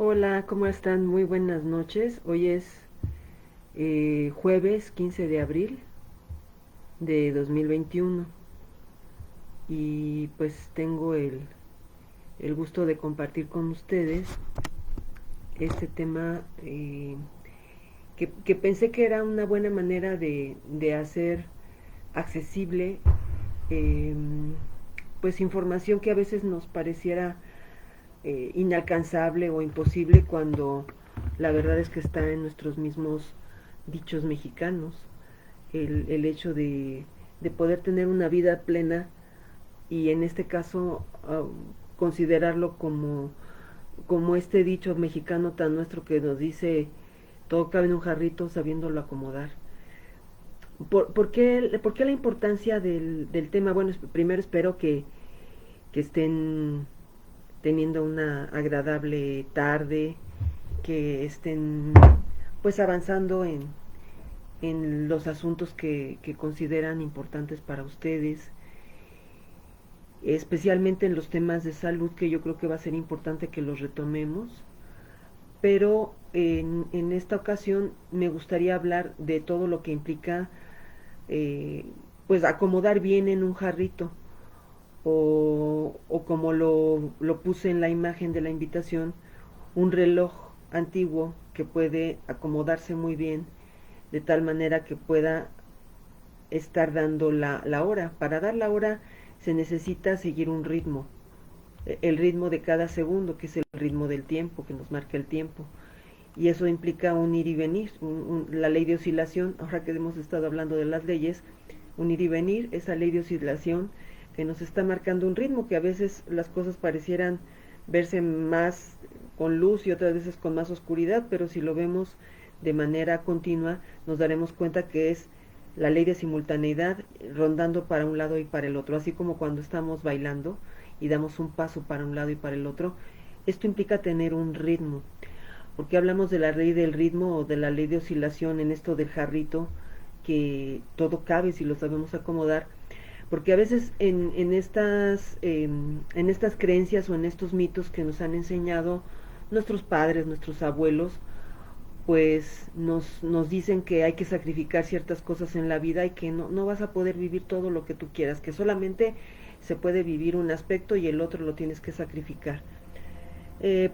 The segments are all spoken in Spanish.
Hola, ¿cómo están? Muy buenas noches. Hoy es jueves 15 de abril de 2021 y pues tengo el gusto de compartir con ustedes este tema que pensé que era una buena manera de hacer accesible eh, pues información que a veces nos pareciera inalcanzable o imposible cuando la verdad es que está en nuestros mismos dichos mexicanos. El hecho de poder tener una vida plena y en este caso considerarlo como este dicho mexicano tan nuestro que nos dice todo cabe en un jarrito sabiéndolo acomodar. ¿Por qué la importancia del tema? Bueno, primero espero que estén teniendo una agradable tarde, que estén pues avanzando en los asuntos que consideran importantes para ustedes, especialmente en los temas de salud, que yo creo que va a ser importante que los retomemos. Pero en esta ocasión me gustaría hablar de todo lo que implica eh, pues acomodar bien en un jarrito o como lo puse en la imagen de la invitación, un reloj antiguo que puede acomodarse muy bien de tal manera que pueda estar dando la hora. Para dar la hora se necesita seguir un ritmo, el ritmo de cada segundo, que es el ritmo del tiempo, que nos marca el tiempo. Y eso implica un ir y venir, la ley de oscilación, ahora que hemos estado hablando de las leyes, un ir y venir, esa ley de oscilación que nos está marcando un ritmo, que a veces las cosas parecieran verse más con luz y otras veces con más oscuridad, pero si lo vemos de manera continua, nos daremos cuenta que es la ley de simultaneidad rondando para un lado y para el otro, así como cuando estamos bailando y damos un paso para un lado y para el otro. Esto implica tener un ritmo. Porque hablamos de la ley del ritmo o de la ley de oscilación en esto del jarrito, que todo cabe si lo sabemos acomodar, porque a veces en estas creencias o en estos mitos que nos han enseñado nuestros padres, nuestros abuelos, pues nos dicen que hay que sacrificar ciertas cosas en la vida y que no vas a poder vivir todo lo que tú quieras, que solamente se puede vivir un aspecto y el otro lo tienes que sacrificar.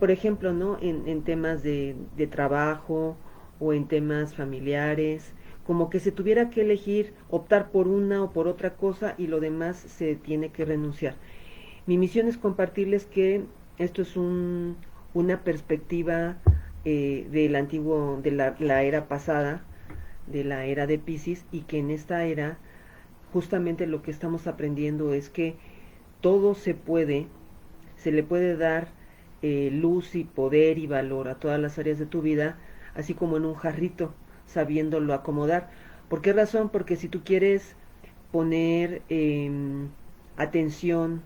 Por ejemplo, ¿no? En temas de trabajo o en temas familiares, como que se tuviera que elegir, optar por una o por otra cosa y lo demás se tiene que renunciar. Mi misión es compartirles que esto es una perspectiva del antiguo, de la era pasada, de la era de Pisces, y que en esta era justamente lo que estamos aprendiendo es que todo se le puede dar luz y poder y valor a todas las áreas de tu vida, así como en un jarrito, sabiéndolo acomodar. ¿Por qué razón? Porque si tú quieres poner atención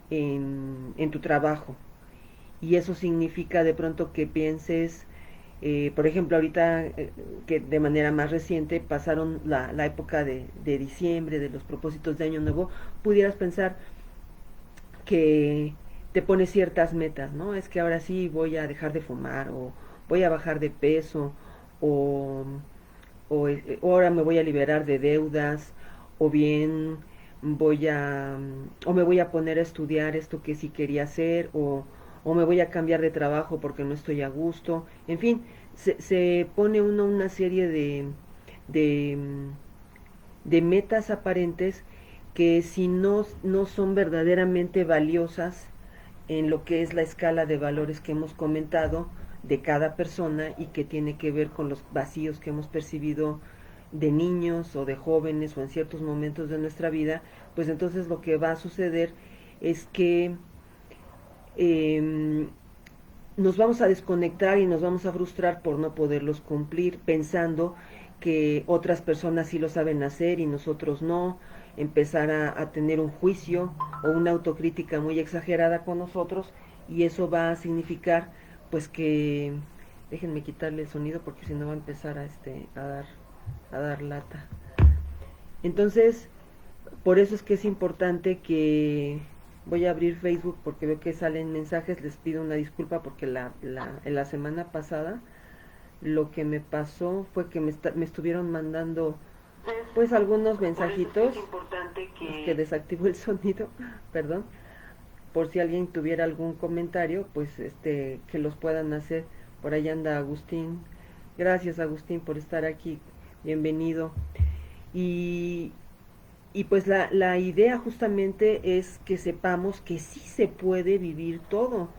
en tu trabajo, y eso significa de pronto que pienses, por ejemplo, ahorita que de manera más reciente pasaron la época de diciembre, de los propósitos de Año Nuevo, pudieras pensar, que te pones ciertas metas, ¿no? Es que ahora sí voy a dejar de fumar o voy a bajar de peso o, o ahora me voy a liberar de deudas o bien o me voy a poner a estudiar esto que sí quería hacer o me voy a cambiar de trabajo porque no estoy a gusto. En fin, se pone uno una serie de, de metas aparentes que si no son verdaderamente valiosas en lo que es la escala de valores que hemos comentado de cada persona y que tiene que ver con los vacíos que hemos percibido de niños o de jóvenes o en ciertos momentos de nuestra vida, pues entonces lo que va a suceder es que eh, nos vamos a desconectar y nos vamos a frustrar por no poderlos cumplir, pensando que otras personas sí lo saben hacer y nosotros no, empezar a tener un juicio o una autocrítica muy exagerada con nosotros, y eso va a significar pues que déjenme quitarle el sonido porque si no va a empezar a dar lata. Entonces, por eso es que es importante Voy a abrir Facebook porque veo que salen mensajes. Les pido una disculpa porque en la semana pasada lo que me pasó fue que me estuvieron mandando pues algunos mensajitos. Es que desactivo el sonido, perdón, por si alguien tuviera algún comentario, pues que los puedan hacer. Por ahí anda Agustín. Gracias, Agustín, por estar aquí. Bienvenido. Y, y pues la idea justamente es que sepamos que sí se puede vivir todo.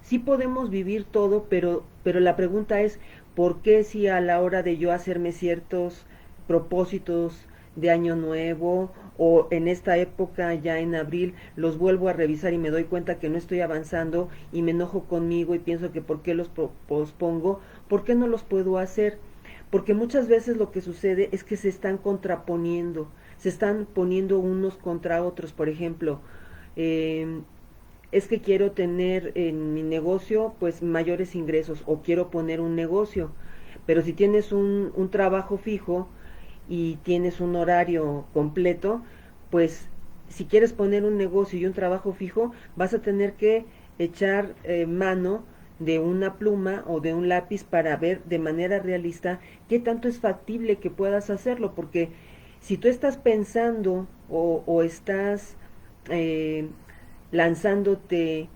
Sí podemos vivir todo, pero la pregunta es, ¿por qué si a la hora de yo hacerme ciertos propósitos de año nuevo o en esta época ya en abril los vuelvo a revisar y me doy cuenta que no estoy avanzando y me enojo conmigo y pienso que por qué los pospongo? ¿Por qué no los puedo hacer? Porque muchas veces lo que sucede es que se están contraponiendo, se están poniendo unos contra otros. Por ejemplo, eh, es que quiero tener en mi negocio pues mayores ingresos o quiero poner un negocio, pero si tienes un trabajo fijo y tienes un horario completo, pues si quieres poner un negocio y un trabajo fijo, vas a tener que echar mano de una pluma o de un lápiz para ver de manera realista qué tanto es factible que puedas hacerlo, porque si tú estás pensando o estás eh, lanzándote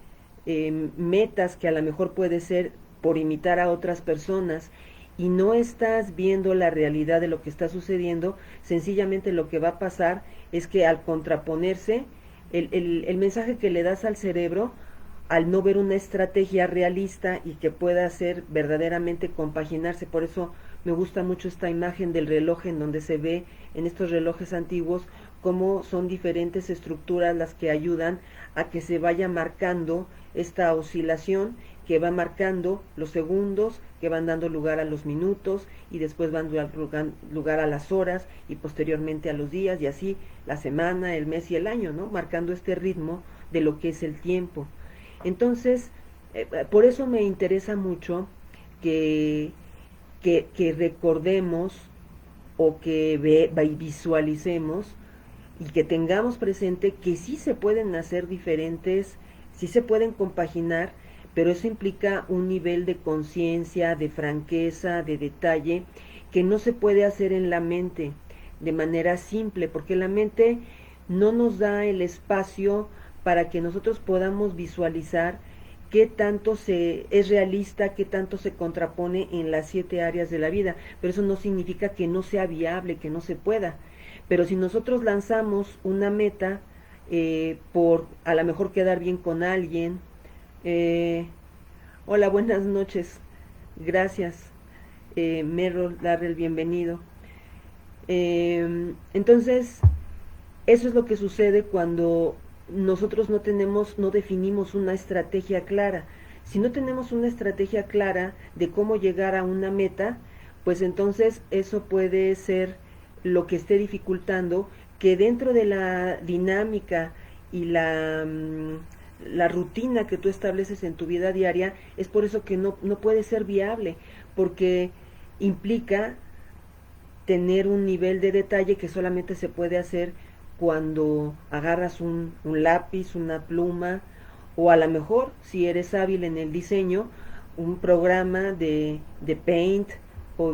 metas que a lo mejor puede ser por imitar a otras personas y no estás viendo la realidad de lo que está sucediendo, sencillamente lo que va a pasar es que al contraponerse, el mensaje que le das al cerebro, al no ver una estrategia realista y que pueda ser verdaderamente compaginarse, por eso me gusta mucho esta imagen del reloj en donde se ve en estos relojes antiguos cómo son diferentes estructuras las que ayudan a que se vaya marcando esta oscilación que va marcando los segundos, que van dando lugar a los minutos y después van dando lugar a las horas y posteriormente a los días y así la semana, el mes y el año, ¿no? Marcando este ritmo de lo que es el tiempo. Entonces, por eso me interesa mucho que, que recordemos o que visualicemos y que tengamos presente que sí se pueden hacer diferentes, sí se pueden compaginar, pero eso implica un nivel de conciencia, de franqueza, de detalle, que no se puede hacer en la mente de manera simple, porque la mente no nos da el espacio para que nosotros podamos visualizar qué tanto es realista, qué tanto se contrapone en las 7 áreas de la vida, pero eso no significa que no sea viable, que no se pueda. Pero si nosotros lanzamos una meta por a lo mejor quedar bien con alguien, eh, hola, buenas noches, gracias, Merrill, Darrell, bienvenido. Entonces, eso es lo que sucede cuando nosotros no definimos una estrategia clara. Si no tenemos una estrategia clara de cómo llegar a una meta, pues entonces eso puede ser lo que esté dificultando que dentro de la dinámica y la rutina que tú estableces en tu vida diaria, es por eso que no puede ser viable, porque implica tener un nivel de detalle que solamente se puede hacer cuando agarras un lápiz, una pluma, o a lo mejor, si eres hábil en el diseño, un programa de Paint o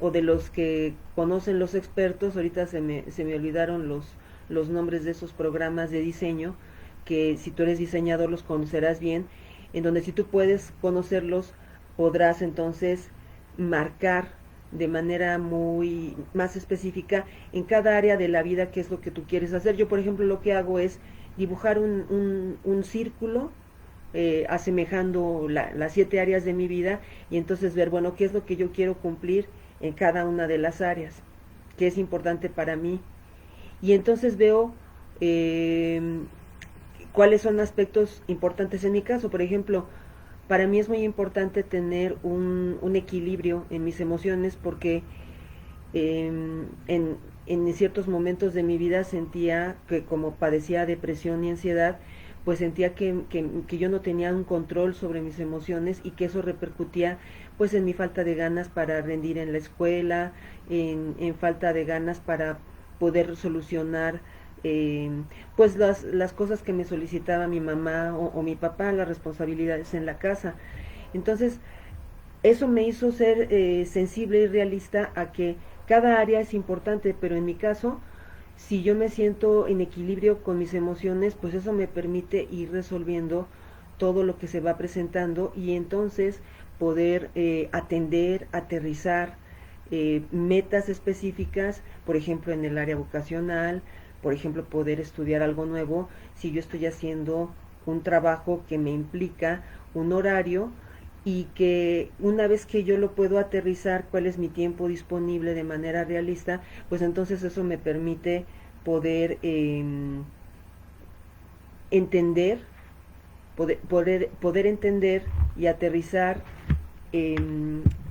o de los que conocen los expertos. Ahorita se me olvidaron los nombres de esos programas de diseño, que si tú eres diseñador los conocerás bien, en donde si tú puedes conocerlos, podrás entonces marcar de manera muy más específica en cada área de la vida qué es lo que tú quieres hacer. Yo, por ejemplo, lo que hago es dibujar un círculo asemejando las 7 áreas de mi vida y entonces ver, bueno, qué es lo que yo quiero cumplir en cada una de las áreas, qué es importante para mí. Y entonces veo eh, cuáles son aspectos importantes en mi caso. Por ejemplo, para mí es muy importante tener un equilibrio en mis emociones porque eh, en ciertos momentos de mi vida sentía que como padecía depresión y ansiedad, pues sentía que yo no tenía un control sobre mis emociones y que eso repercutía pues en mi falta de ganas para rendir en la escuela, en falta de ganas para poder solucionar eh, pues las cosas que me solicitaba mi mamá o mi papá, las responsabilidades en la casa. Entonces, eso me hizo ser sensible y realista a que cada área es importante, pero en mi caso, si yo me siento en equilibrio con mis emociones, pues eso me permite ir resolviendo todo lo que se va presentando y entonces poder atender, aterrizar metas específicas, por ejemplo en el área vocacional, por ejemplo poder estudiar algo nuevo, si yo estoy haciendo un trabajo que me implica un horario y que una vez que yo lo puedo aterrizar, cuál es mi tiempo disponible de manera realista, pues entonces eso me permite poder entender, poder entender y aterrizar eh,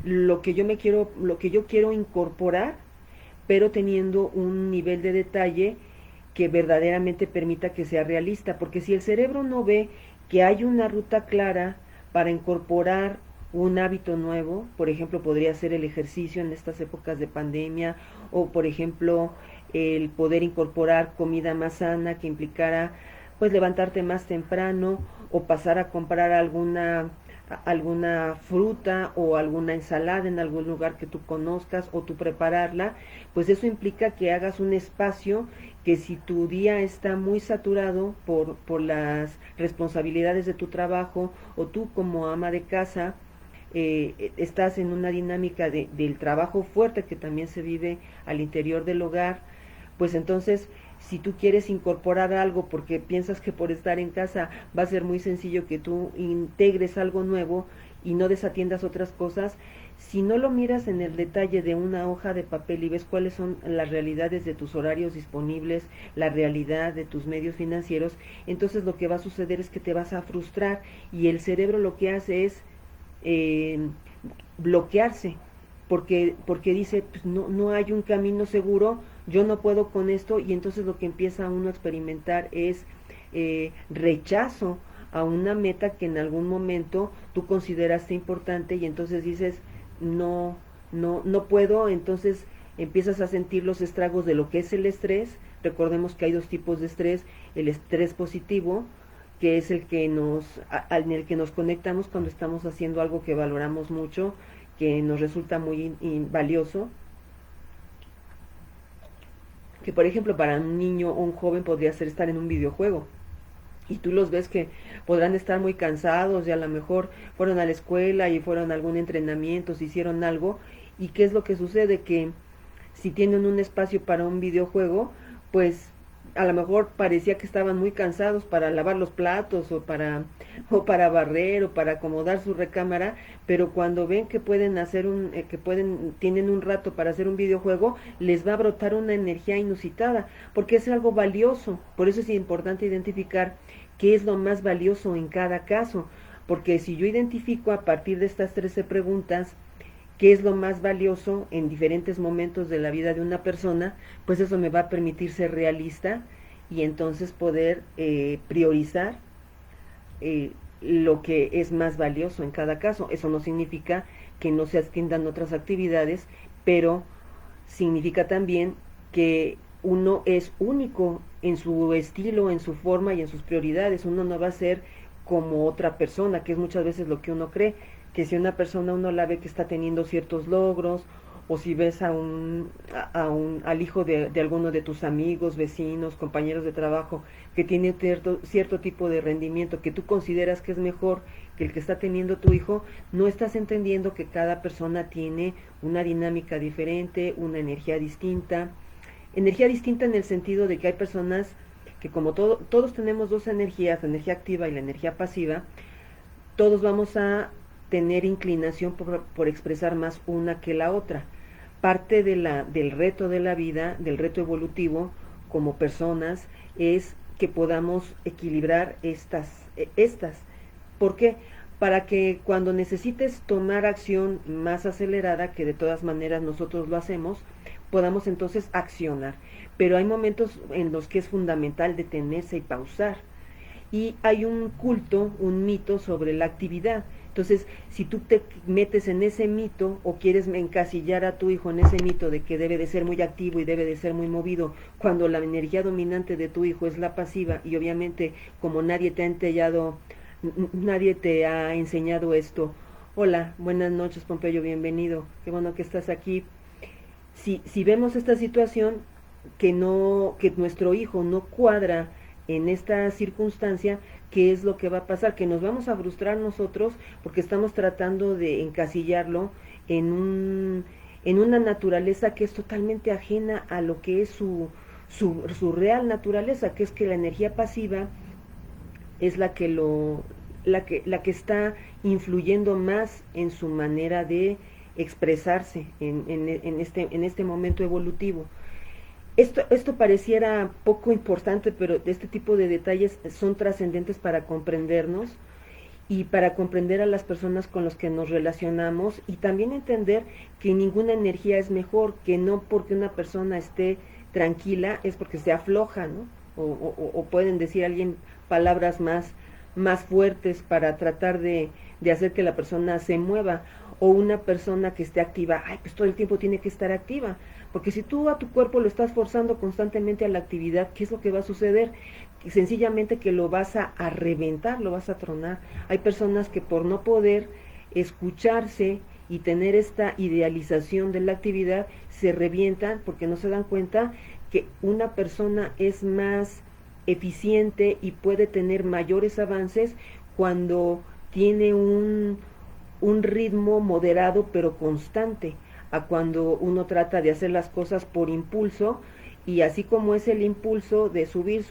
lo que yo quiero incorporar, pero teniendo un nivel de detalle que verdaderamente permita que sea realista, porque si el cerebro no ve que hay una ruta clara para incorporar un hábito nuevo, por ejemplo, podría ser el ejercicio en estas épocas de pandemia, o por ejemplo, el poder incorporar comida más sana que implicara pues levantarte más temprano o pasar a comprar alguna fruta o alguna ensalada en algún lugar que tú conozcas o tú prepararla, pues eso implica que hagas un espacio que si tu día está muy saturado por las responsabilidades de tu trabajo o tú como ama de casa estás en una dinámica del trabajo fuerte que también se vive al interior del hogar, pues entonces si tú quieres incorporar algo porque piensas que por estar en casa va a ser muy sencillo que tú integres algo nuevo y no desatiendas otras cosas, si no lo miras en el detalle de una hoja de papel y ves cuáles son las realidades de tus horarios disponibles, la realidad de tus medios financieros, entonces lo que va a suceder es que te vas a frustrar y el cerebro lo que hace es eh, bloquearse, porque dice, pues no hay un camino seguro, yo no puedo con esto, y entonces lo que empieza uno a experimentar es rechazo a una meta que en algún momento tú consideraste importante y entonces dices, no puedo, entonces empiezas a sentir los estragos de lo que es el estrés. Recordemos que hay dos tipos de estrés, el estrés positivo, que es el que en el que nos conectamos cuando estamos haciendo algo que valoramos mucho, que nos resulta muy valioso, que por ejemplo para un niño o un joven podría ser estar en un videojuego. Y tú los ves que podrán estar muy cansados y a lo mejor fueron a la escuela y fueron a algún entrenamiento, se hicieron algo. ¿Y qué es lo que sucede? Que si tienen un espacio para un videojuego, pues a lo mejor parecía que estaban muy cansados para lavar los platos o para barrer o para acomodar su recámara, pero cuando ven que pueden hacer tienen un rato para hacer un videojuego, les va a brotar una energía inusitada, porque es algo valioso. Por eso es importante identificar qué es lo más valioso en cada caso, porque si yo identifico a partir de estas 13 preguntas qué es lo más valioso en diferentes momentos de la vida de una persona, pues eso me va a permitir ser realista y entonces poder priorizar lo que es más valioso en cada caso. Eso no significa que no se atiendan otras actividades, pero significa también que uno es único en su estilo, en su forma y en sus prioridades. Uno no va a ser como otra persona, que es muchas veces lo que uno cree, que si una persona uno la ve que está teniendo ciertos logros, o si ves al hijo de alguno de tus amigos, vecinos, compañeros de trabajo, que tiene cierto tipo de rendimiento que tú consideras que es mejor que el que está teniendo tu hijo, no estás entendiendo que cada persona tiene una dinámica diferente, una energía distinta en el sentido de que hay personas que como todos tenemos dos energías, la energía activa y la energía pasiva, todos vamos a tener inclinación por expresar más una que la otra. Parte del reto de la vida, del reto evolutivo como personas, es que podamos equilibrar estas. ¿Por qué? Para que cuando necesites tomar acción más acelerada, que de todas maneras nosotros lo hacemos, podamos entonces accionar. Pero hay momentos en los que es fundamental detenerse y pausar. y hay un culto, un mito sobre la actividad. Entonces, si tú te metes en ese mito o quieres encasillar a tu hijo en ese mito de que debe de ser muy activo y debe de ser muy movido, cuando la energía dominante de tu hijo es la pasiva y obviamente como nadie te ha enseñado esto. Hola, buenas noches Pompeyo, bienvenido, qué bueno que estás aquí. Si vemos esta situación que nuestro hijo no cuadra en esta circunstancia, ¿qué es lo que va a pasar? Que nos vamos a frustrar nosotros porque estamos tratando de encasillarlo en en una naturaleza que es totalmente ajena a lo que es su real naturaleza, que es que la energía pasiva es la que está influyendo más en su manera de expresarse en este momento evolutivo. Esto pareciera poco importante, pero este tipo de detalles son trascendentes para comprendernos y para comprender a las personas con las que nos relacionamos y también entender que ninguna energía es mejor, que no porque una persona esté tranquila es porque se afloja, ¿no? O pueden decir a alguien palabras más fuertes para tratar de hacer que la persona se mueva, o una persona que esté activa, ay, pues todo el tiempo tiene que estar activa, porque si tú a tu cuerpo lo estás forzando constantemente a la actividad, ¿qué es lo que va a suceder? Que sencillamente que lo vas a reventar, lo vas a tronar. Hay personas que por no poder escucharse y tener esta idealización de la actividad, se revientan porque no se dan cuenta que una persona es más eficiente y puede tener mayores avances cuando tiene un ritmo moderado pero constante, a cuando uno trata de hacer las cosas por impulso, y así como es el impulso de subir,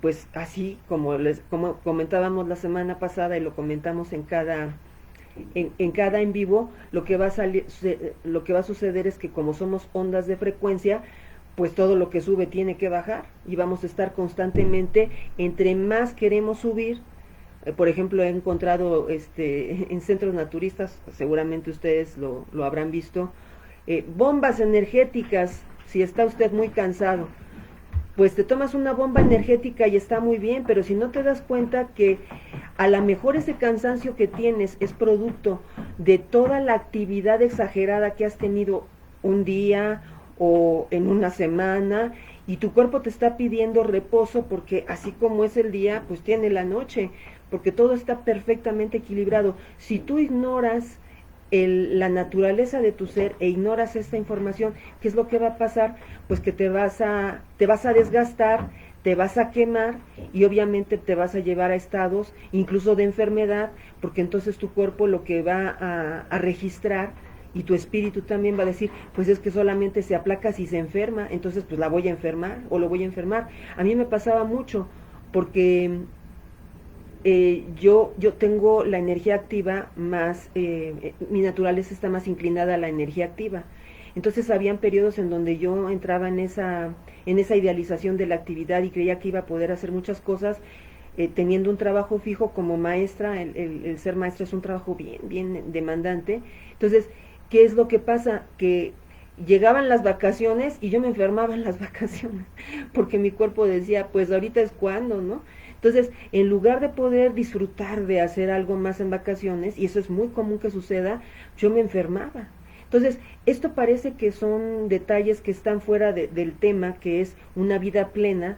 pues así como comentábamos la semana pasada y lo comentamos en cada en vivo, lo que va a suceder es que como somos ondas de frecuencia, pues todo lo que sube tiene que bajar y vamos a estar constantemente, entre más queremos subir. Por ejemplo, he encontrado en centros naturistas, seguramente ustedes lo habrán visto, bombas energéticas. Si está usted muy cansado, pues te tomas una bomba energética y está muy bien, pero si no te das cuenta que a lo mejor ese cansancio que tienes es producto de toda la actividad exagerada que has tenido un día o en una semana, y tu cuerpo te está pidiendo reposo porque así como es el día, pues tiene la noche, porque todo está perfectamente equilibrado. Si tú ignoras la naturaleza de tu ser e ignoras esta información, ¿qué es lo que va a pasar? Pues que te vas a desgastar, te vas a quemar y obviamente te vas a llevar a estados incluso de enfermedad, porque entonces tu cuerpo lo que va a registrar, y tu espíritu también va a decir, pues es que solamente se aplaca si se enferma, entonces pues la voy a enfermar o lo voy a enfermar. A mí me pasaba mucho porque yo tengo la energía activa más, mi naturaleza está más inclinada a la energía activa. Entonces habían periodos en donde yo entraba en esa idealización de la actividad y creía que iba a poder hacer muchas cosas, teniendo un trabajo fijo como maestra. El ser maestra es un trabajo bien demandante. Entonces, ¿qué es lo que pasa? Que llegaban las vacaciones y yo me enfermaba en las vacaciones, porque mi cuerpo decía, pues ahorita es cuando, ¿no? Entonces, en lugar de poder disfrutar de hacer algo más en vacaciones, y eso es muy común que suceda, yo me enfermaba. Entonces, esto parece que son detalles que están fuera del tema, que es una vida plena,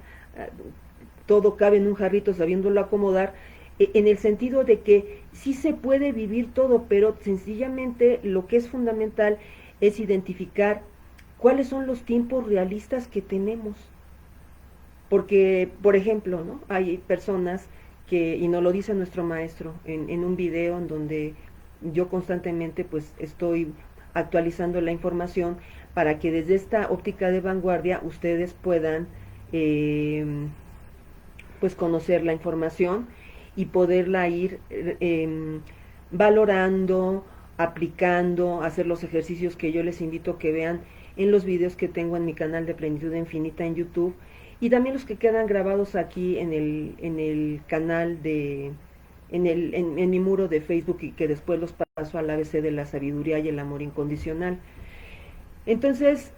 todo cabe en un jarrito sabiéndolo acomodar, en el sentido de que sí se puede vivir todo, pero sencillamente lo que es fundamental es identificar cuáles son los tiempos realistas que tenemos. Porque, por ejemplo, ¿no? Hay personas que, y nos lo dice nuestro maestro en un video en donde yo constantemente pues estoy actualizando la información para que desde esta óptica de vanguardia ustedes puedan pues conocer la información y poderla ir valorando, aplicando, hacer los ejercicios que yo les invito a que vean en los videos que tengo en mi canal de Plenitud Infinita en YouTube, y también los que quedan grabados aquí en el canal en mi muro de Facebook, y que después los paso al ABC de la sabiduría y el amor incondicional. Entonces,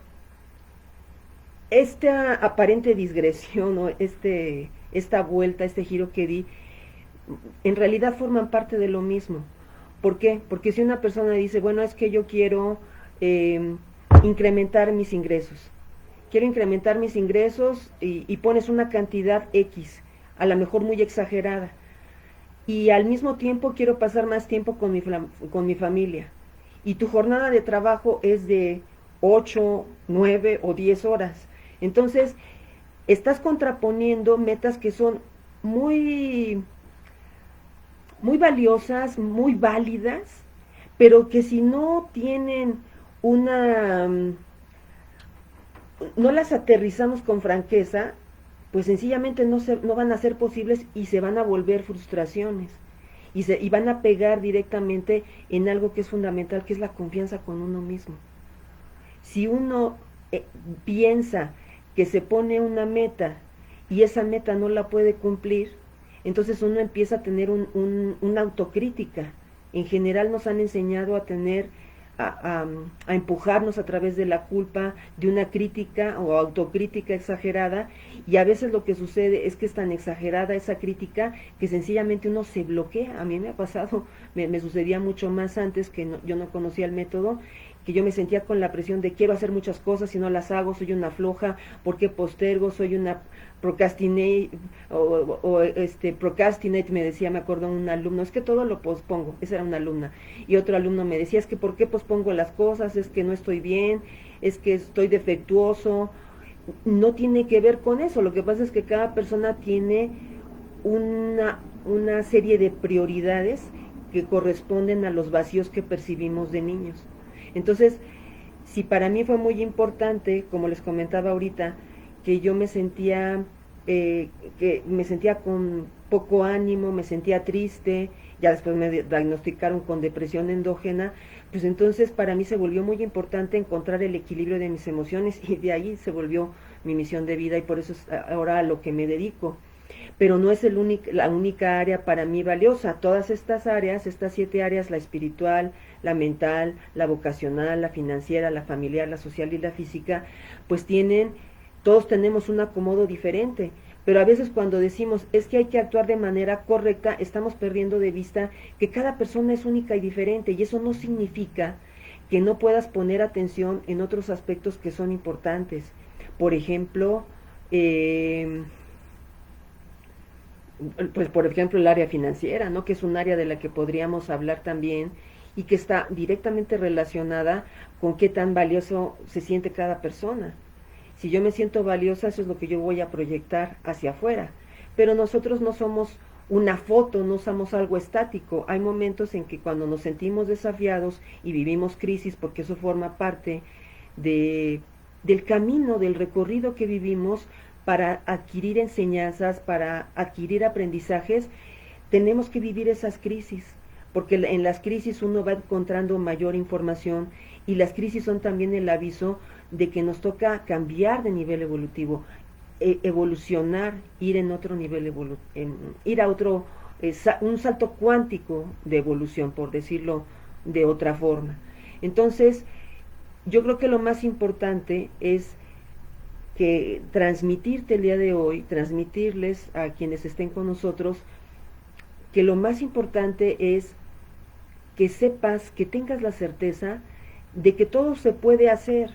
esta aparente digresión o esta vuelta, este giro que di, en realidad forman parte de lo mismo. ¿Por qué? Porque si una persona dice, bueno, es que yo quiero eh, incrementar mis ingresos, quiero incrementar mis ingresos y pones una cantidad X, a lo mejor muy exagerada, y al mismo tiempo quiero pasar más tiempo con mi familia, y tu jornada de trabajo es de 8 9 o 10 horas. Entonces, estás contraponiendo metas que son muy, muy valiosas, muy válidas, pero que si no tienen una, no las aterrizamos con franqueza, pues sencillamente no van a ser posibles y se van a volver frustraciones. Y van a pegar directamente en algo que es fundamental, que es la confianza con uno mismo. Si uno piensa que se pone una meta y esa meta no la puede cumplir, entonces uno empieza a tener una autocrítica. En general nos han enseñado a tener, a empujarnos a través de la culpa, de una crítica o autocrítica exagerada, y a veces lo que sucede es que es tan exagerada esa crítica que sencillamente uno se bloquea. A mí me ha pasado, me sucedía mucho más antes que yo no conocía el método, que yo me sentía con la presión de quiero hacer muchas cosas y no las hago, soy una floja, porque postergo, soy una procrastinate, procrastinate me decía, me acuerdo un alumno, es que todo lo pospongo, esa era una alumna, y otro alumno me decía, es que ¿por qué pospongo las cosas? Es que no estoy bien, es que estoy defectuoso. No tiene que ver con eso, lo que pasa es que cada persona tiene una serie de prioridades que corresponden a los vacíos que percibimos de niños. Entonces, si para mí fue muy importante, como les comentaba ahorita, que yo que me sentía con poco ánimo, me sentía triste, ya después me diagnosticaron con depresión endógena, pues entonces para mí se volvió muy importante encontrar el equilibrio de mis emociones, y de ahí se volvió mi misión de vida, y por eso es ahora a lo que me dedico. Pero no es la única área para mí valiosa. Todas estas áreas, estas 7 áreas, la espiritual, la mental, la vocacional, la financiera, la familiar, la social y la física, pues todos tenemos un acomodo diferente. Pero a veces cuando decimos es que hay que actuar de manera correcta, estamos perdiendo de vista que cada persona es única y diferente, y eso no significa que no puedas poner atención en otros aspectos que son importantes. Por ejemplo, pues por ejemplo el área financiera, ¿no? Que es un área de la que podríamos hablar también, y que está directamente relacionada con qué tan valioso se siente cada persona. Si yo me siento valiosa, eso es lo que yo voy a proyectar hacia afuera. Pero nosotros no somos una foto, no somos algo estático. Hay momentos en que cuando nos sentimos desafiados y vivimos crisis, porque eso forma parte del camino, del recorrido que vivimos, para adquirir enseñanzas, para adquirir aprendizajes, tenemos que vivir esas crisis, porque en las crisis uno va encontrando mayor información, y las crisis son también el aviso de que nos toca cambiar de nivel evolutivo, evolucionar, ir en otro nivel ir a otro, un salto cuántico de evolución, por decirlo de otra forma. Entonces, yo creo que lo más importante es que transmitirte el día de hoy, transmitirles a quienes estén con nosotros, que lo más importante es que sepas, que tengas la certeza de que todo se puede hacer,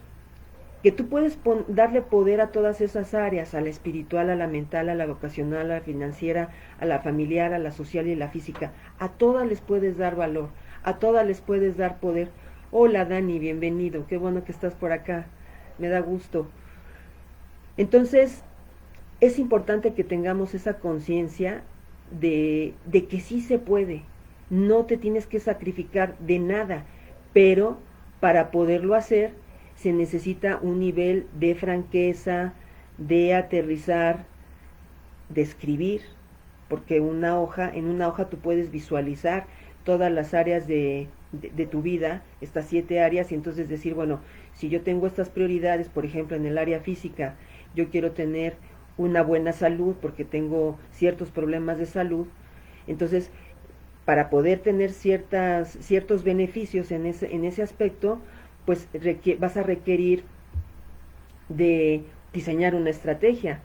que tú puedes darle poder a todas esas áreas, a la espiritual, a la mental, a la vocacional, a la financiera, a la familiar, a la social y a la física. A todas les puedes dar valor, a todas les puedes dar poder. Hola Dani, bienvenido, qué bueno que estás por acá, me da gusto. Entonces, es importante que tengamos esa conciencia de que sí se puede, no te tienes que sacrificar de nada, pero para poderlo hacer se necesita un nivel de franqueza, de aterrizar, de escribir, porque en una hoja tú puedes visualizar todas las áreas de tu vida, estas 7 áreas, y entonces decir, bueno, si yo tengo estas prioridades, por ejemplo, en el área física, yo quiero tener una buena salud porque tengo ciertos problemas de salud, entonces para poder tener ciertos beneficios en ese aspecto, pues vas a requerir de diseñar una estrategia.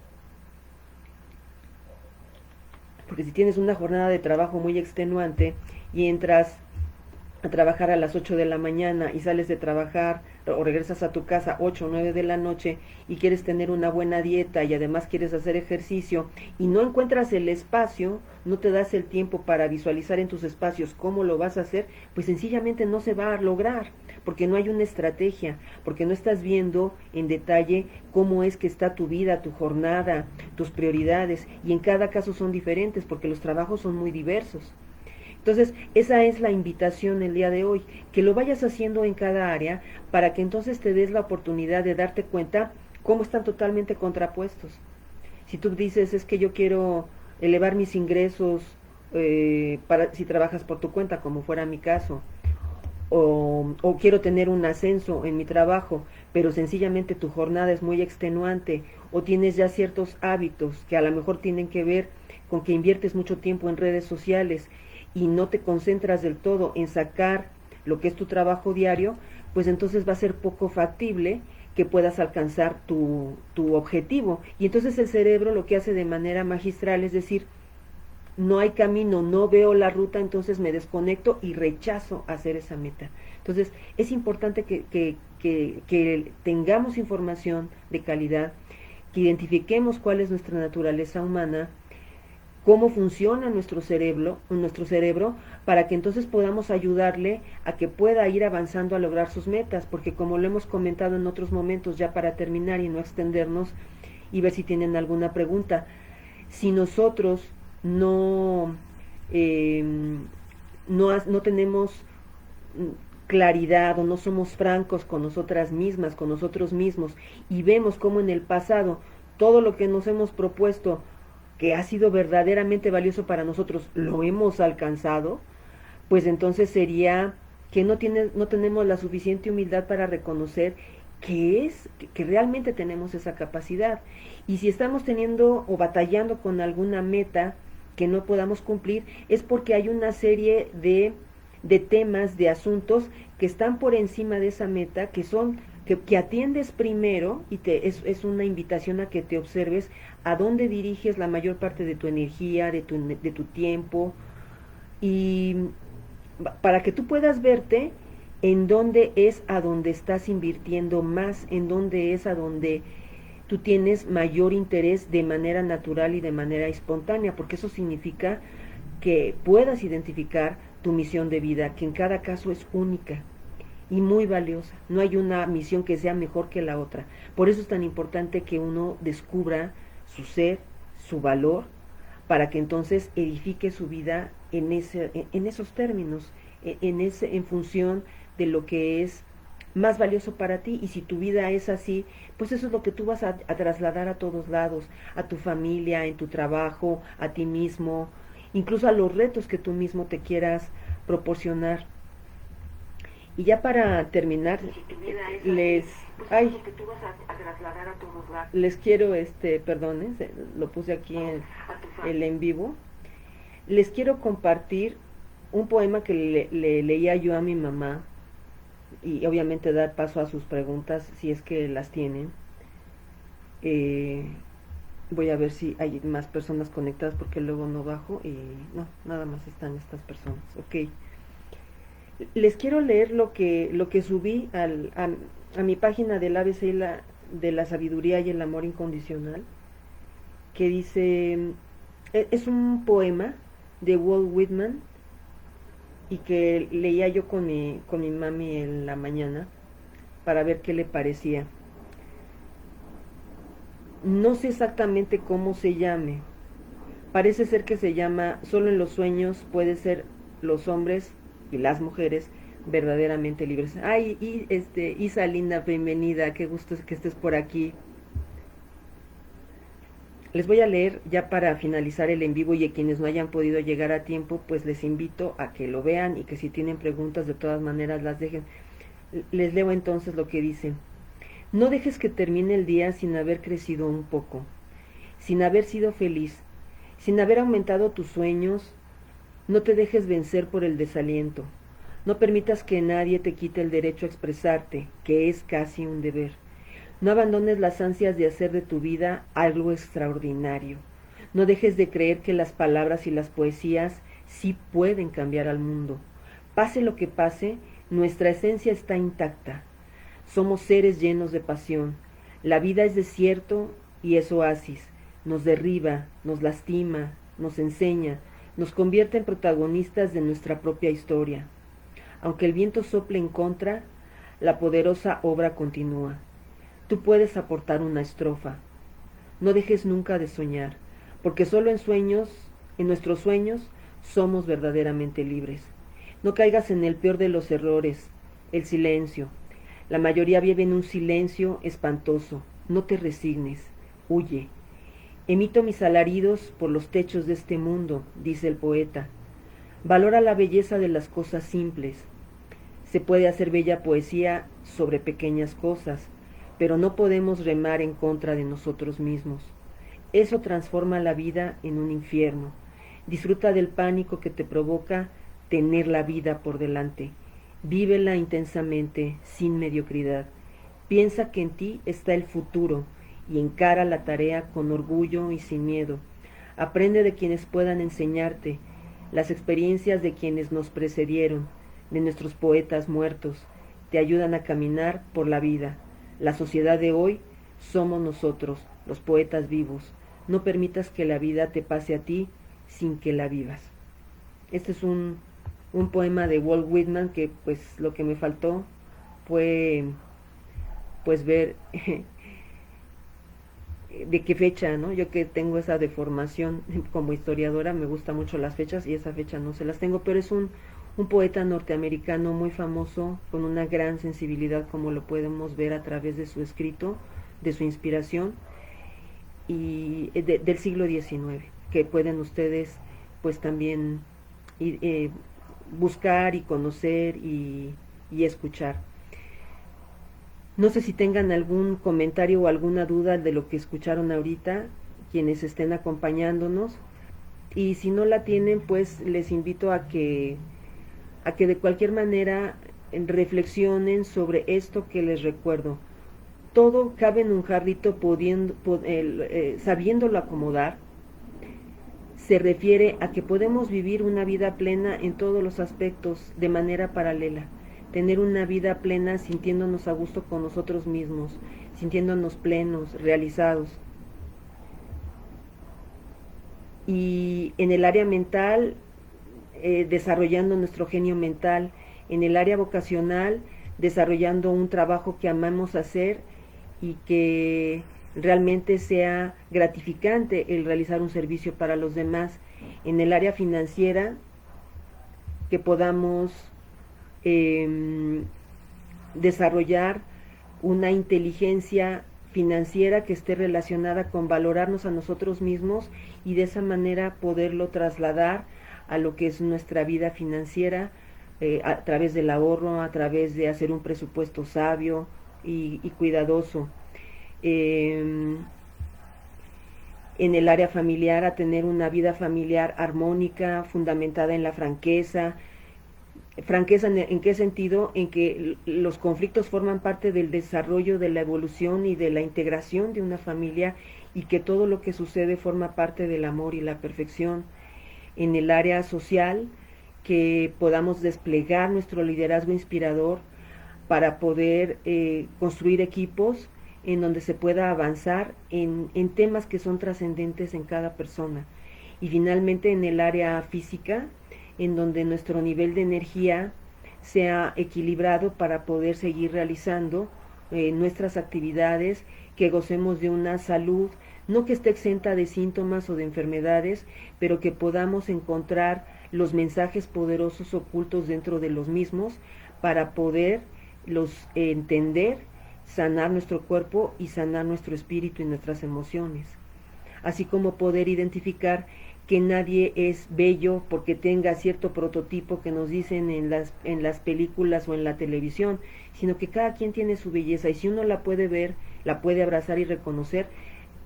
Porque si tienes una jornada de trabajo muy extenuante y entras a trabajar a las 8 de la mañana y sales de trabajar o regresas a tu casa 8 o 9 de la noche y quieres tener una buena dieta y además quieres hacer ejercicio y no encuentras el espacio, no te das el tiempo para visualizar en tus espacios cómo lo vas a hacer, pues sencillamente no se va a lograr, porque no hay una estrategia, porque no estás viendo en detalle cómo es que está tu vida, tu jornada, tus prioridades, y en cada caso son diferentes porque los trabajos son muy diversos. Entonces, esa es la invitación el día de hoy, que lo vayas haciendo en cada área para que entonces te des la oportunidad de darte cuenta cómo están totalmente contrapuestos. Si tú dices, es que yo quiero elevar mis ingresos para si trabajas por tu cuenta, como fuera mi caso, o quiero tener un ascenso en mi trabajo, pero sencillamente tu jornada es muy extenuante, o tienes ya ciertos hábitos que a lo mejor tienen que ver con que inviertes mucho tiempo en redes sociales y no te concentras del todo en sacar lo que es tu trabajo diario, pues entonces va a ser poco factible que puedas alcanzar tu objetivo. Y entonces el cerebro lo que hace de manera magistral es decir, no hay camino, no veo la ruta, entonces me desconecto y rechazo hacer esa meta. Entonces es importante que tengamos información de calidad, que identifiquemos cuál es nuestra naturaleza humana, cómo funciona nuestro cerebro, para que entonces podamos ayudarle a que pueda ir avanzando a lograr sus metas, porque como lo hemos comentado en otros momentos, ya para terminar y no extendernos y ver si tienen alguna pregunta, si nosotros no, eh, no tenemos claridad o no somos francos con nosotras mismas, con nosotros mismos, y vemos cómo en el pasado todo lo que nos hemos propuesto que ha sido verdaderamente valioso para nosotros lo hemos alcanzado, pues entonces sería que no tenemos la suficiente humildad para reconocer que realmente tenemos esa capacidad. Y si estamos teniendo o batallando con alguna meta que no podamos cumplir, es porque hay una serie de temas, de asuntos que están por encima de esa meta, que atiendes primero, y es una invitación a que te observes a dónde diriges la mayor parte de tu energía, de tu tiempo, y para que tú puedas verte en dónde es a donde estás invirtiendo más, en dónde es a donde tú tienes mayor interés de manera natural y de manera espontánea, porque eso significa que puedas identificar tu misión de vida, que en cada caso es única y muy valiosa. No hay una misión que sea mejor que la otra. Por eso es tan importante que uno descubra su ser, su valor, para que entonces edifique su vida en esos términos, en función de lo que es más valioso para ti. Y si tu vida es así, pues eso es lo que tú vas a trasladar a todos lados, a tu familia, en tu trabajo, a ti mismo, incluso a los retos que tú mismo te quieras proporcionar. Y ya para terminar, les ay, les quiero perdón, lo puse aquí en el en vivo. Les quiero compartir un poema que le leía yo a mi mamá, y obviamente dar paso a sus preguntas si es que las tienen. Eh, Voy a ver si hay más personas conectadas porque luego no bajo y no, nada más están estas personas. Ok. Les quiero leer lo que subí a mi página del ABC de la sabiduría y el amor incondicional, que dice, es un poema de Walt Whitman y que leía yo con mi mami en la mañana para ver qué le parecía. No sé exactamente cómo se llame. Parece ser que se llama Solo en los sueños puede ser los hombres y las mujeres verdaderamente libres. Ay, y Isa linda, bienvenida, qué gusto que estés por aquí. Les voy a leer ya para finalizar el en vivo, y a quienes no hayan podido llegar a tiempo, pues les invito a que lo vean y que si tienen preguntas de todas maneras las dejen. Les leo entonces lo que dice. No dejes que termine el día sin haber crecido un poco, sin haber sido feliz, sin haber aumentado tus sueños. No te dejes vencer por el desaliento. No permitas que nadie te quite el derecho a expresarte, que es casi un deber. No abandones las ansias de hacer de tu vida algo extraordinario. No dejes de creer que las palabras y las poesías sí pueden cambiar al mundo. Pase lo que pase, nuestra esencia está intacta. Somos seres llenos de pasión. La vida es desierto y es oasis. Nos derriba, nos lastima, nos enseña, nos convierte en protagonistas de nuestra propia historia. Aunque el viento sople en contra, la poderosa obra continúa. Tú puedes aportar una estrofa. No dejes nunca de soñar, porque solo en nuestros sueños, somos verdaderamente libres. No caigas en el peor de los errores, el silencio. La mayoría vive en un silencio espantoso. No te resignes, huye. Emito mis alaridos por los techos de este mundo, dice el poeta. Valora la belleza de las cosas simples. Se puede hacer bella poesía sobre pequeñas cosas, pero no podemos remar en contra de nosotros mismos. Eso transforma la vida en un infierno. Disfruta del pánico que te provoca tener la vida por delante. Vívela intensamente, sin mediocridad. Piensa que en ti está el futuro y encara la tarea con orgullo y sin miedo. Aprende de quienes puedan enseñarte, las experiencias de quienes nos precedieron, de nuestros poetas muertos, te ayudan a caminar por la vida. La sociedad de hoy somos nosotros, los poetas vivos. No permitas que la vida te pase a ti sin que la vivas. Este es un poema de Walt Whitman que pues lo que me faltó fue pues ver de qué fecha, ¿no? Yo que tengo esa deformación como historiadora, me gustan mucho las fechas y esa fecha no se las tengo, pero es un poeta norteamericano muy famoso, con una gran sensibilidad, como lo podemos ver a través de su escrito, de su inspiración, y del siglo XIX, que pueden ustedes pues también buscar y conocer y escuchar. No sé si tengan algún comentario o alguna duda de lo que escucharon ahorita, quienes estén acompañándonos, y si no la tienen, pues les invito a que de cualquier manera reflexionen sobre esto que les recuerdo. Todo cabe en un jarrito sabiéndolo acomodar. Se refiere a que podemos vivir una vida plena en todos los aspectos de manera paralela. Tener una vida plena sintiéndonos a gusto con nosotros mismos, sintiéndonos plenos, realizados. Y en el área mental, desarrollando nuestro genio mental. En el área vocacional, desarrollando un trabajo que amamos hacer y que realmente sea gratificante el realizar un servicio para los demás. En el área financiera, que podamos desarrollar una inteligencia financiera que esté relacionada con valorarnos a nosotros mismos y de esa manera poderlo trasladar a lo que es nuestra vida financiera, a través del ahorro, a través de hacer un presupuesto sabio y cuidadoso. En el área familiar, a tener una vida familiar armónica, fundamentada en la franqueza. ¿Franqueza en qué sentido? En que los conflictos forman parte del desarrollo, de la evolución y de la integración de una familia, y que todo lo que sucede forma parte del amor y la perfección. En el área social, que podamos desplegar nuestro liderazgo inspirador para poder construir equipos en donde se pueda avanzar en temas que son trascendentes en cada persona. Y finalmente en el área física, en donde nuestro nivel de energía sea equilibrado para poder seguir realizando nuestras actividades, que gocemos de una salud, no que esté exenta de síntomas o de enfermedades, pero que podamos encontrar los mensajes poderosos ocultos dentro de los mismos para poderlos entender, sanar nuestro cuerpo y sanar nuestro espíritu y nuestras emociones. Así como poder identificar que nadie es bello porque tenga cierto prototipo que nos dicen en las películas o en la televisión, sino que cada quien tiene su belleza, y si uno la puede ver, la puede abrazar y reconocer,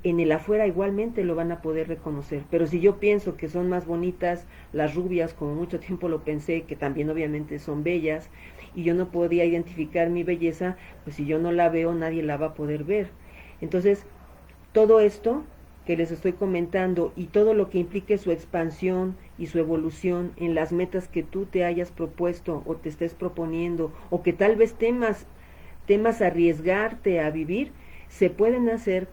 en el afuera igualmente lo van a poder reconocer. Pero si yo pienso que son más bonitas las rubias, como mucho tiempo lo pensé, que también obviamente son bellas, y yo no podía identificar mi belleza, pues si yo no la veo, nadie la va a poder ver. Entonces, todo esto que les estoy comentando y todo lo que implique su expansión y su evolución en las metas que tú te hayas propuesto o te estés proponiendo o que tal vez temas arriesgarte a vivir, se pueden hacer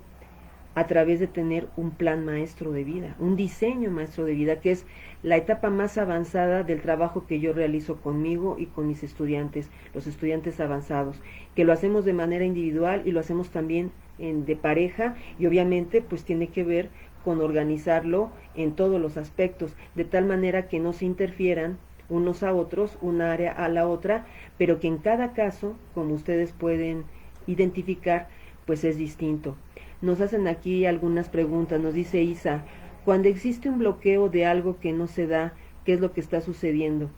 a través de tener un plan maestro de vida, un diseño maestro de vida, que es la etapa más avanzada del trabajo que yo realizo conmigo y con mis estudiantes, los estudiantes avanzados, que lo hacemos de manera individual y lo hacemos también de pareja, y obviamente pues tiene que ver con organizarlo en todos los aspectos, de tal manera que no se interfieran unos a otros, una área a la otra, pero que en cada caso, como ustedes pueden identificar, pues es distinto. Nos hacen aquí algunas preguntas, nos dice Isa, cuando existe un bloqueo de algo que no se da, ¿qué es lo que está sucediendo?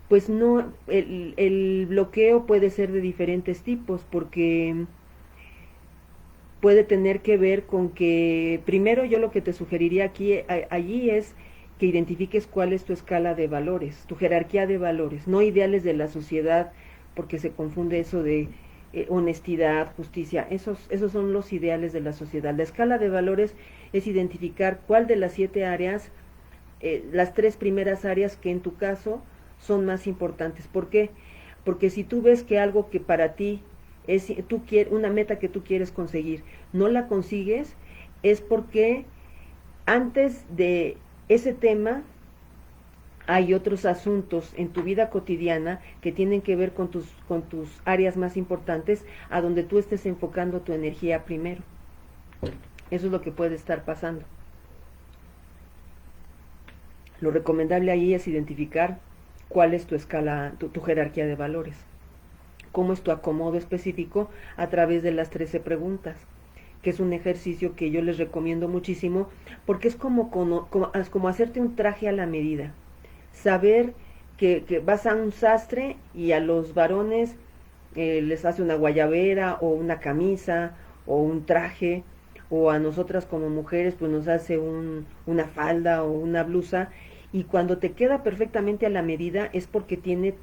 Pues no, el bloqueo puede ser de diferentes tipos, porque puede tener que ver con que, primero yo lo que te sugeriría allí es que identifiques cuál es tu escala de valores, tu jerarquía de valores, no ideales de la sociedad, porque se confunde eso de honestidad, justicia, esos son los ideales de la sociedad. La escala de valores es identificar cuál de las 7 áreas, las 3 primeras áreas que en tu caso son más importantes. ¿Por qué? Porque si tú ves que algo que para ti es una meta que tú quieres conseguir, no la consigues, es porque antes de ese tema hay otros asuntos en tu vida cotidiana que tienen que ver con tus áreas más importantes, a donde tú estés enfocando tu energía primero. Eso es lo que puede estar pasando. Lo recomendable ahí es identificar cuál es tu escala, tu jerarquía de valores, cómo es tu acomodo específico a través de las 13 preguntas, que es un ejercicio que yo les recomiendo muchísimo, porque es como hacerte un traje a la medida. Saber que vas a un sastre y a los varones les hace una guayabera o una camisa o un traje, o a nosotras como mujeres pues nos hace una falda o una blusa, y cuando te queda perfectamente a la medida es porque tiene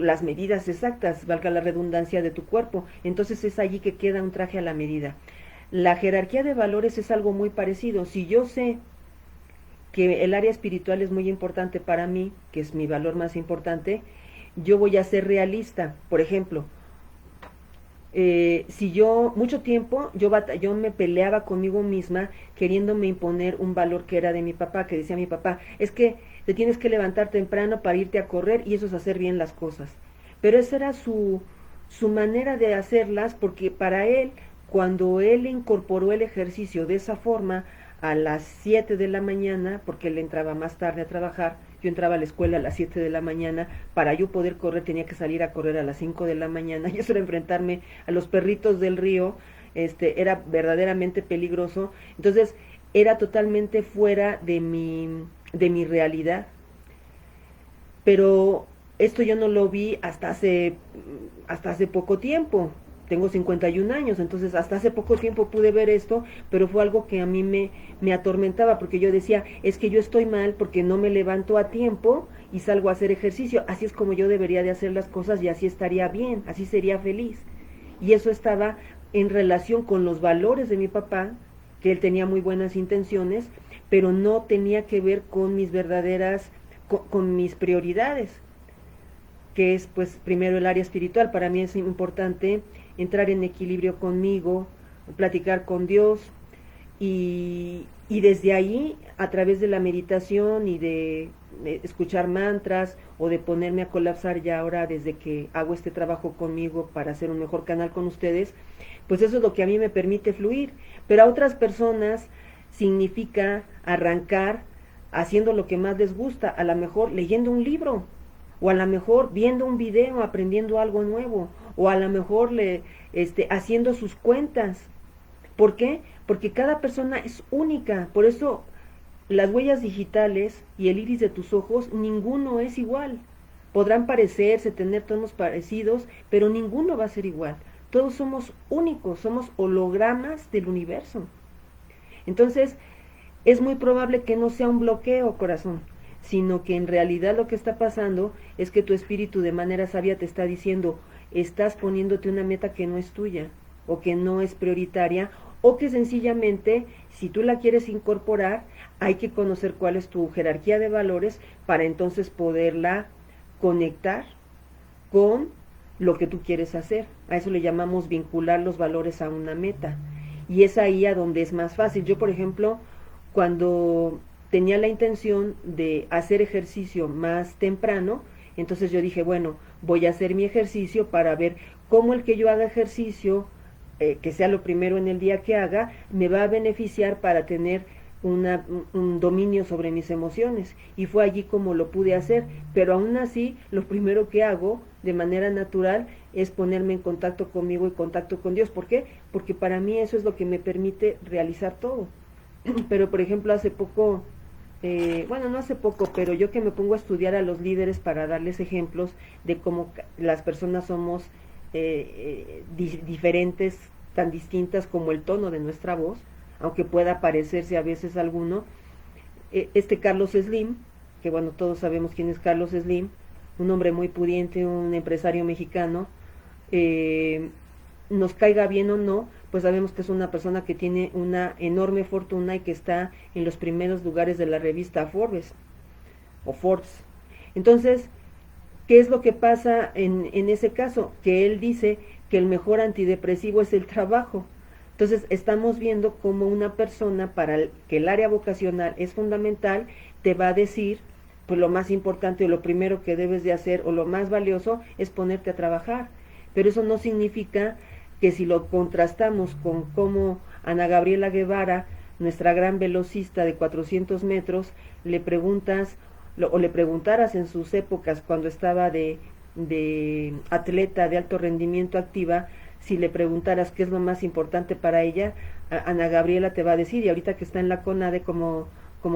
las medidas exactas, valga la redundancia, de tu cuerpo. Entonces es allí que queda un traje a la medida. La jerarquía de valores es algo muy parecido. Si yo sé que el área espiritual es muy importante para mí, que es mi valor más importante, yo voy a ser realista. Por ejemplo, si yo mucho tiempo yo me peleaba conmigo misma queriéndome imponer un valor que era de mi papá, que decía mi papá, es que te tienes que levantar temprano para irte a correr y eso es hacer bien las cosas. Pero esa era su manera de hacerlas, porque para él, cuando él incorporó el ejercicio de esa forma, a las 7 de la mañana, porque él entraba más tarde a trabajar, yo entraba a la escuela a las 7 de la mañana, para yo poder correr tenía que salir a correr a las 5 de la mañana, y eso era enfrentarme a los perritos del río, era verdaderamente peligroso. Entonces era totalmente fuera de mi realidad. Pero esto yo no lo vi hasta hace poco tiempo. Tengo 51 años, entonces hasta hace poco tiempo pude ver esto, pero fue algo que a mí me atormentaba, porque yo decía, es que yo estoy mal porque no me levanto a tiempo y salgo a hacer ejercicio, así es como yo debería de hacer las cosas y así estaría bien, así sería feliz. Y eso estaba en relación con los valores de mi papá, que él tenía muy buenas intenciones, pero no tenía que ver con mis verdaderas, con mis prioridades, que es pues primero el área espiritual. Para mí es importante entrar en equilibrio conmigo, platicar con Dios, y desde ahí, a través de la meditación y de escuchar mantras o de ponerme a colapsar ya ahora desde que hago este trabajo conmigo para hacer un mejor canal con ustedes, pues eso es lo que a mí me permite fluir. Pero a otras personas significa arrancar haciendo lo que más les gusta, a lo mejor leyendo un libro, o a lo mejor viendo un video, aprendiendo algo nuevo, o a lo mejor haciendo sus cuentas. ¿Por qué? Porque cada persona es única. Por eso las huellas digitales y el iris de tus ojos, ninguno es igual. Podrán parecerse, tener tonos parecidos, pero ninguno va a ser igual. Todos somos únicos, somos hologramas del universo. Entonces, es muy probable que no sea un bloqueo, corazón, sino que en realidad lo que está pasando es que tu espíritu de manera sabia te está diciendo, estás poniéndote una meta que no es tuya, o que no es prioritaria, o que sencillamente, si tú la quieres incorporar, hay que conocer cuál es tu jerarquía de valores para entonces poderla conectar con lo que tú quieres hacer. A eso le llamamos vincular los valores a una meta. Y es ahí a donde es más fácil. Yo, por ejemplo, cuando tenía la intención de hacer ejercicio más temprano, entonces yo dije, bueno, voy a hacer mi ejercicio para ver cómo el que yo haga ejercicio, que sea lo primero en el día que haga, me va a beneficiar para tener un dominio sobre mis emociones. Y fue allí como lo pude hacer, pero aún así lo primero que hago de manera natural es ponerme en contacto conmigo y contacto con Dios. ¿Por qué? Porque para mí eso es lo que me permite realizar todo. Pero por ejemplo hace poco, bueno, no hace poco, pero yo que me pongo a estudiar a los líderes para darles ejemplos de cómo las personas somos diferentes, tan distintas como el tono de nuestra voz, aunque pueda parecerse a veces a alguno. Este Carlos Slim, que bueno, todos sabemos quién es Carlos Slim, un hombre muy pudiente, un empresario mexicano, nos caiga bien o no, pues sabemos que es una persona que tiene una enorme fortuna y que está en los primeros lugares de la revista Forbes o Forbes. Entonces, ¿qué es lo que pasa en ese caso? Que él dice que el mejor antidepresivo es el trabajo. Entonces, estamos viendo cómo una persona para que el área vocacional es fundamental, te va a decir, pues lo más importante o lo primero que debes de hacer o lo más valioso es ponerte a trabajar. Pero eso no significa que si lo contrastamos con cómo Ana Gabriela Guevara, nuestra gran velocista de 400 metros, le preguntas o le preguntaras en sus épocas cuando estaba de atleta de alto rendimiento activa, si le preguntaras qué es lo más importante para ella, Ana Gabriela te va a decir, y ahorita que está en la CONADE como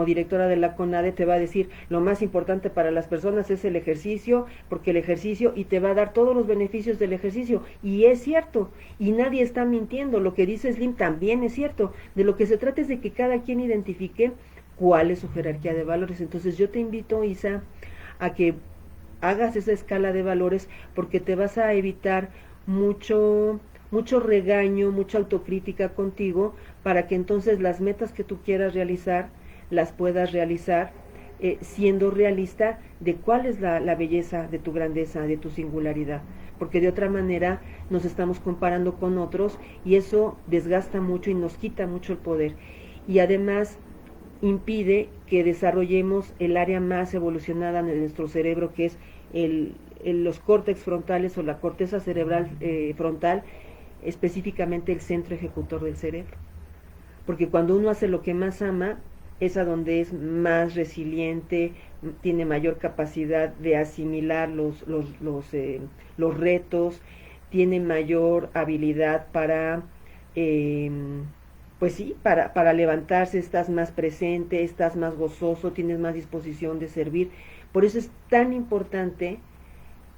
directora de la CONADE te va a decir, lo más importante para las personas es el ejercicio, porque el ejercicio, y te va a dar todos los beneficios del ejercicio, y es cierto, y nadie está mintiendo, lo que dice Slim también es cierto, de lo que se trata es de que cada quien identifique cuál es su jerarquía de valores. Entonces yo te invito, Isa, a que hagas esa escala de valores, porque te vas a evitar mucho regaño, mucha autocrítica contigo, para que entonces las metas que tú quieras realizar, las puedas realizar siendo realista de cuál es la belleza de tu grandeza, de tu singularidad, porque de otra manera nos estamos comparando con otros y eso desgasta mucho y nos quita mucho el poder, y además impide que desarrollemos el área más evolucionada de nuestro cerebro, que es los córtex frontales o la corteza cerebral frontal, específicamente el centro ejecutor del cerebro. Porque cuando uno hace lo que más ama, es a donde es más resiliente, tiene mayor capacidad de asimilar los retos, tiene mayor habilidad para, pues sí, para levantarse, estás más presente, estás más gozoso, tienes más disposición de servir. Por eso es tan importante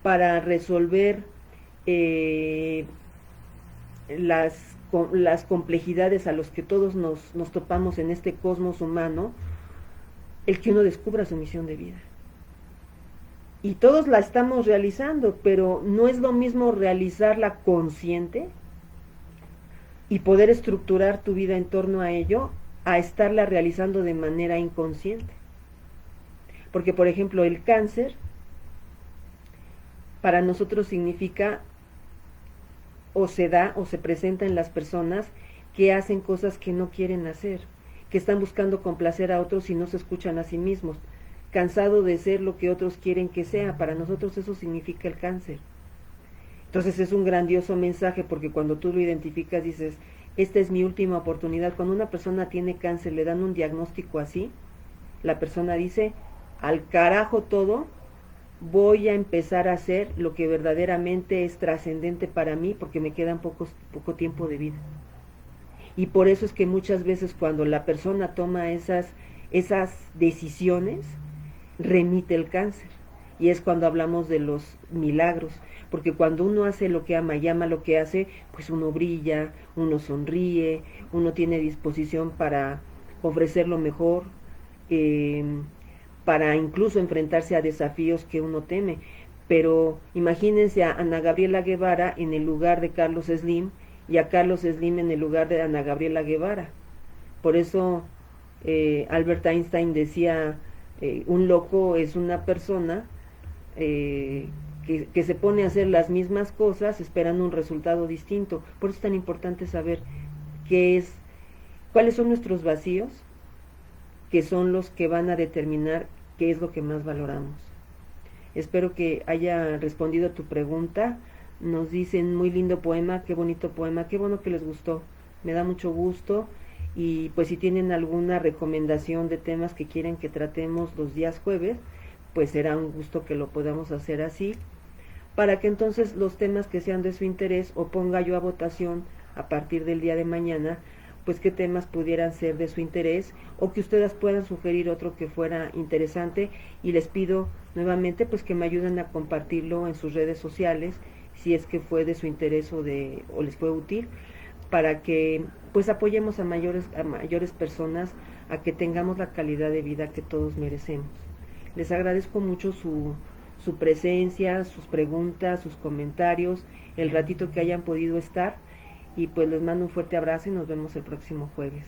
para resolver las complejidades a los que todos nos topamos en este cosmos humano, el que uno descubra su misión de vida. Y todos la estamos realizando, pero no es lo mismo realizarla consciente y poder estructurar tu vida en torno a ello, a estarla realizando de manera inconsciente. Porque, por ejemplo, el cáncer para nosotros significa o se da o se presenta en las personas que hacen cosas que no quieren hacer, que están buscando complacer a otros y no se escuchan a sí mismos, cansado de ser lo que otros quieren que sea. Para nosotros eso significa el cáncer. Entonces es un grandioso mensaje, porque cuando tú lo identificas dices, esta es mi última oportunidad. Cuando una persona tiene cáncer, le dan un diagnóstico así, la persona dice, al carajo todo, voy a empezar a hacer lo que verdaderamente es trascendente para mí, porque me queda poco tiempo de vida. Y por eso es que muchas veces cuando la persona toma esas decisiones, remite el cáncer. Y es cuando hablamos de los milagros, porque cuando uno hace lo que ama y ama lo que hace, pues uno brilla, uno sonríe, uno tiene disposición para ofrecer lo mejor, para incluso enfrentarse a desafíos que uno teme. Pero imagínense a Ana Gabriela Guevara en el lugar de Carlos Slim y a Carlos Slim en el lugar de Ana Gabriela Guevara. Por eso Albert Einstein decía, un loco es una persona que se pone a hacer las mismas cosas esperando un resultado distinto. Por eso es tan importante saber qué es, cuáles son nuestros vacíos, que son los que van a determinar qué es lo que más valoramos. Espero que haya respondido a tu pregunta. Nos dicen muy lindo poema, qué bonito poema, qué bueno que les gustó. Me da mucho gusto. Y pues si tienen alguna recomendación de temas que quieren que tratemos los días jueves, pues será un gusto que lo podamos hacer así, para que entonces los temas que sean de su interés o ponga yo a votación a partir del día de mañana, pues qué temas pudieran ser de su interés o que ustedes puedan sugerir otro que fuera interesante, y les pido nuevamente pues que me ayuden a compartirlo en sus redes sociales si es que fue de su interés o les fue útil, para que pues apoyemos a mayores personas a que tengamos la calidad de vida que todos merecemos. Les agradezco mucho su presencia, sus preguntas, sus comentarios, el ratito que hayan podido estar, y pues les mando un fuerte abrazo y nos vemos el próximo jueves.